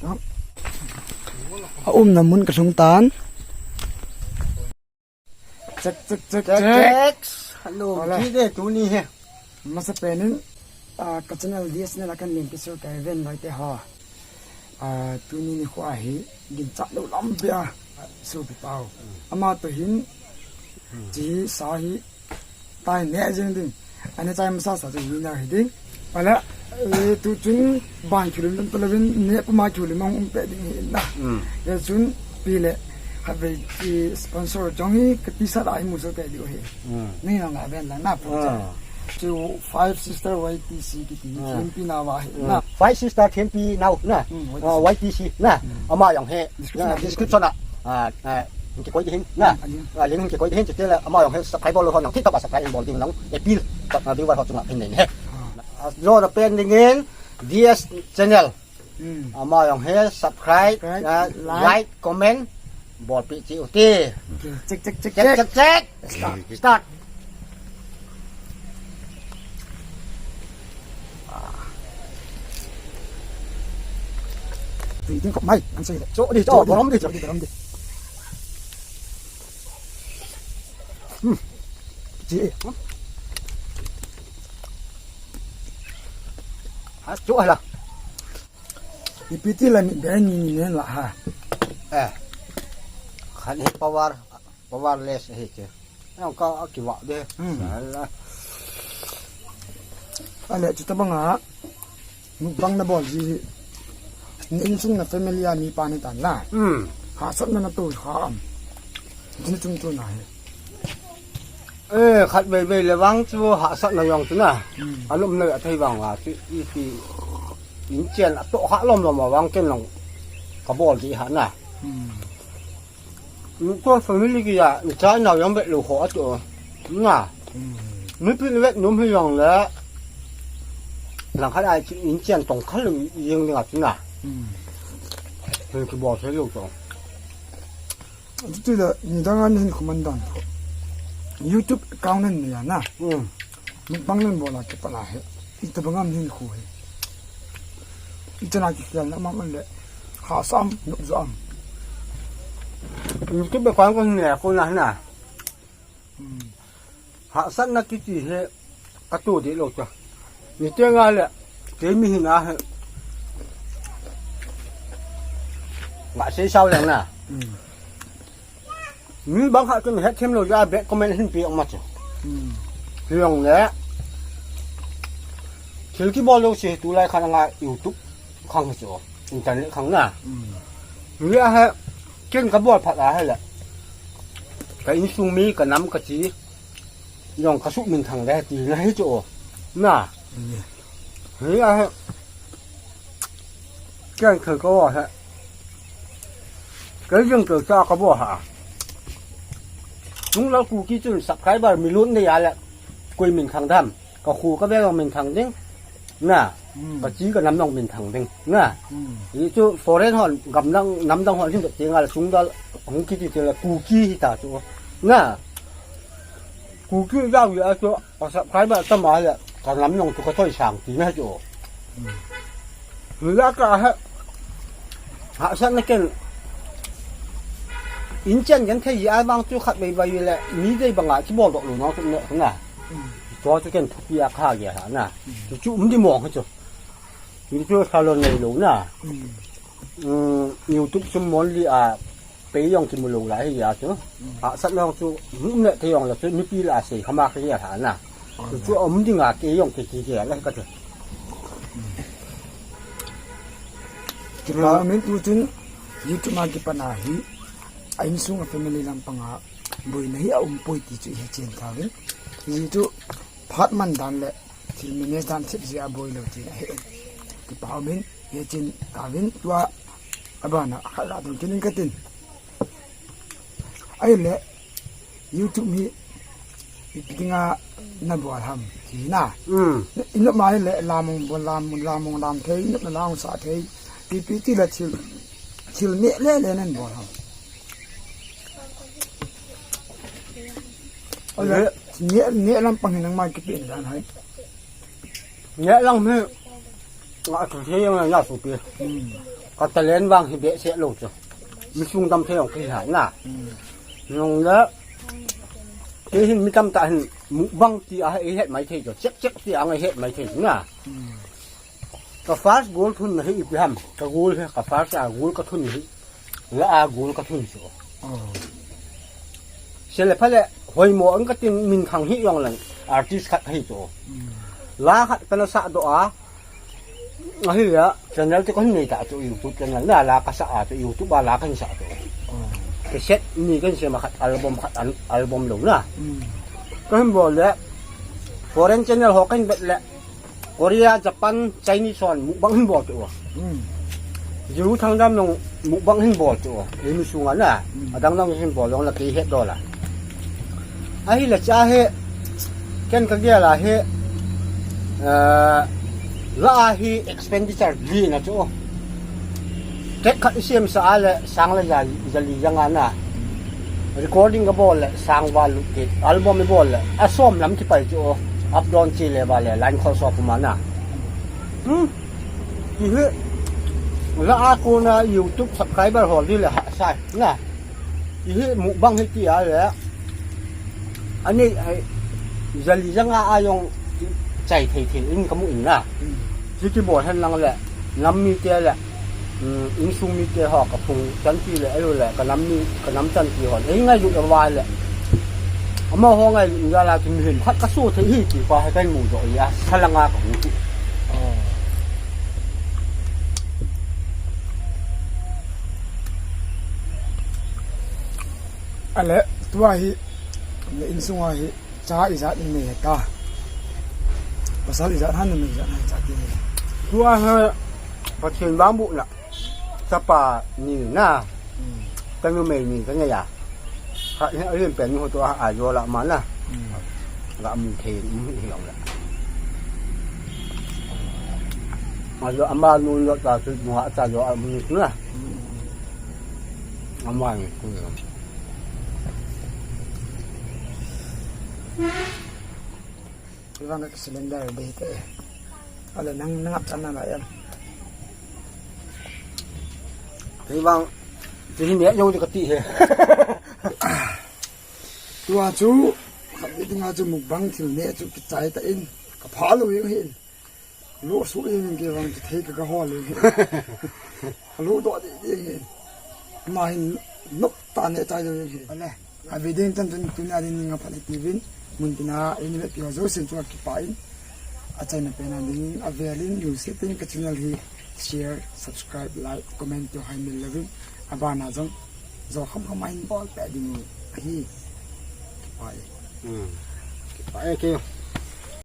น้ำมันกระชงตาลแจ็คฮัลโหลที่เด็ดตัวนี้มาสเปนนั้นกับชแนลดีสเนี่ยละกันลิงก์ไปสู่กับเว้นไว้แต่ห่อตัวนี้นี่ขวาหิดินจับแล้วล้ำเบียสู่ไปเปล่าอามาตัวหินจีสาหิตายแน่จริงดิอันนี้ใจมันซาสะจะหินนะหิดิไปแล้วตัวจุนบ้านชุลิมันตัวเว้นเนี่ยประมาณชุลิมันเป็นดิ่งหินนะเดี๋ยวจุนปีเล่ฮับไปที่สปอนเซอร์จงหิกับที่สลายมุสกับเดียวหินี่น้องอาเว้นละน่าพูด就 Five Sister YTC 嘅天邊啊話嗱 Five Sister 天邊嗱YTC 嗱阿媽用係 description 啦唔記鬼啲嗱你唔記鬼啲直接啦阿媽用係10波路可能ที่10冇掂諗一邊啲話學中立拼嚟嘅รอดเป็นอย่างงี้ DS channel 阿媽用係 subscribe like comment บอกปีจีโอทีแจ็ค start thì tiếng cọc may ăn xây chỗ đi chỗ đi chị chỗ hay là thì piti là mình bé nhìn nên là ha khăn hết power less hết chứ nó có kỳ vọng đi anh lại chúng ta bằng á nụ băng nó bỏ gì nên chúng là family mi pa ni tan la ha sat na tu kha chính chúng tu này khát về là vắng chú hạ sat là yong chú na lúc này thấy vắng à chú thì những chuyện là tổ hạ lom mà vắng trên lòng có bỏ gì hả nè những con family kia trái nào yong bị lù khó chỗ nè mấy bên vết núm hơi vắng là khát ai những chuyện tổng khát là riêng là chú nè 그 뭐 되려고. 어쨌든 이당하는 그만단. 유튜브 account는 뭐야나. 먹방는 뭐라 했더라 해. 이때 방암는 후에. 있잖아 기간 남아만래. 하삼 녹삼. 유튜브 광고는 내가 하나. 하산나 기지 해. 까또 되려고. 이때가 재미나 해. bạn sẽ sau lần nè, nếu bắn hạ cho mình hết thêm rồi ra bé comment hình phía ông mặt rồi, lòng đấy, chỉ cái bao lâu sẽ tụi lại khả năng là YouTube không phải chỗ, internet không nè, nghĩa là trên cái board phát ra hay là cái instrument cái nắm cái gì, dùng cái sụp mình thằng đấy thì nó hết chỗ, nè, nghĩa là trên thời có board hết. Cái riêng từ cho có bộ hả chúng nó cụ kỹ chuẩn sắp cái bà mình luôn đây là quê mình thằng thầm có khu có bé mình thằng chứ nè và chỉ có nắm đồng mình thằng thôi nè ý chú forest họ gặp nắm đồng họ chứ được tiếng là chúng ta không kỹ thì là cụ kỹ ta chú nè cụ kỹ giao gì chú sắp cái bà tâm nói là còn nắm đồng chú có thôi sàng tí nữa chú người ra cả hết hạ sẵn cái 인천 연태 이알방 쭉 하면 이래 미대 방아 기본 도로 나오는 거나 저쪽엔 특비야 가게 하나 쭉 움디 뭐 하죠 이쪽 살론 내로나 유튜브 좀 멀리 배영 좀 물로 lại chứ sẵn lòng chú những nệ theo là chú nước là gì không mặc cái gì hả nè chú ấm đi ngả cái dùng cái gì là cái gì kira men tu chun YouTube ma ki panahi ain sung family lam panga boi nahi poi ti chu he chen ta ve yi chu phat man dan le thil mene dan chip ji a boi lo ti he ki pa men he chen ta ven tua abana khala dun kin ka tin ai le YouTube mi itinga na bo ham ki na inop mai le lamong thei inop na lang sa thei ti la chil ne le nen bo ham nghĩa lắm bằng hình mai cái biển ra đấy nghĩa lắm thế ngã chủ thế là nhà chủ tiền ก็ตะเลนวางหิเบะเสียโลจ้ะมีซุงดำเที่ยวขี้หายน่ะนงแล้วที่หินมีกำตาหินมุบังที่อาเฮ็ดไม่เที่ยวเจ๊กที่อาเฮ็ดไม่เที่ยวน่ะก็ฟาสกูลทุนให้อีกทำก็กูลก็ฟาสกูลก็ทุนให้แล้วกูลก็ทุนสิเสร็จแล้วพอแล้วหอยหมอนก็ติมินขังหิยองหลังอาร์ติสต์ขัดให้ตัวลาขัดเป็นสะดวกให้เหลือจะนั่งจะก็ไม่ได้ตัวยูทูบจะนั่งน่าลาก็สะอาดตัวยูทูบว่าลากันสะอาดก็เซ็ตนี่ก็เสียมาขัดอัลบั้มลงนะก็เห็นบอกแล้ว foreign channel หอกกันแบบแล้วเกาหลีญี่ปุ่นจีนส่วนมุกบังหินบอลตัวอยู่ทางด้านนงมุกบังหินบอลตัวเอ็มสูงอ่ะนะดังนั้นหินบอลลงละกี่เฮดดอลลาร์ไอ้ละจ้าเฮกันก็เกี่ยละเฮละเฮ expenditure ดีนะจ๊ะเด็กขัดเสียมสาเลยสังเลยจะลียังไงนะ recording ก็บอลเลยสังวาลุกิอัลบั้มไม่บอลเลยอ่ะซ้อมลำที่ไปจ๊ะอัพดอนจีเลยบาเลยไลน์คอร์สออกมานะอีเฮละกูนะ YouTube subscriber หอดีเลยใช่นะอีเฮมุบังให้ที่อะไรอันนี้ไอ้จะลียังไงยองใจเที่ยวอินก็มุ่งนะที่บอกให้นังแหละน้ำมีเจแหละอินซูมีเจหอกกับพุงจันทีเลยไอ้รู้แหละกับน้ำมีกับน้ำจันทีหอนไอ้ง่ายอยู่กับวายแหละเอามาห้องไอ้เวลาถึงเห็นพัดกระสู้ที่จีบให้กันหมู่จ่อยพลังงานของที่อะไรตัวฮีอินซุงฮีจ้าอิจฉาอินเมตาภาษาอิจฉาท่านอิจฉาอิจฉาที่ตัวเฮพอเชียนบ้านบุญละสปานี่น่ากันก็ไม่มีกันไงอ่ะถ้าเรื่องเป็นหัวตัวอายุละมันนะละมีเทนมีเหี่ยวละมาโยอามานูโยตาสุดหัวตาโยอามีเนื้ออามาเนี่ยคือว่านักแสดงได้ดีแต่อะไรนั่งนับจันอะไรอ่ะที่บางที่เนี้ยโยจะกติเหรอตัวจูขับไปถึงอาจูมุกบังที่เนี้ยจูกิจใจแต่อินกับพาลุยเห็นลูกสู้เองเกี่ยวกับจะเทกับห่อเลยลูกตัวเองเห็นมาเห็นนกตาเนี่ยใจเลยเห็นอะไรอาวิเดนจันทร์ตุนอาดินงาพันธุ์ทีวินมุนตินาเอ็นเวทพิวโซสินตัวกิปายอาจารย์นับเป็นอันนี้อาเวลินยูสิติงกับช่องนี้share subscribe like comment ตัวให้มีเลวินอาบานาจังจะทำให้มันบอลแปดดิ้งฮีไปไปเกี่ยว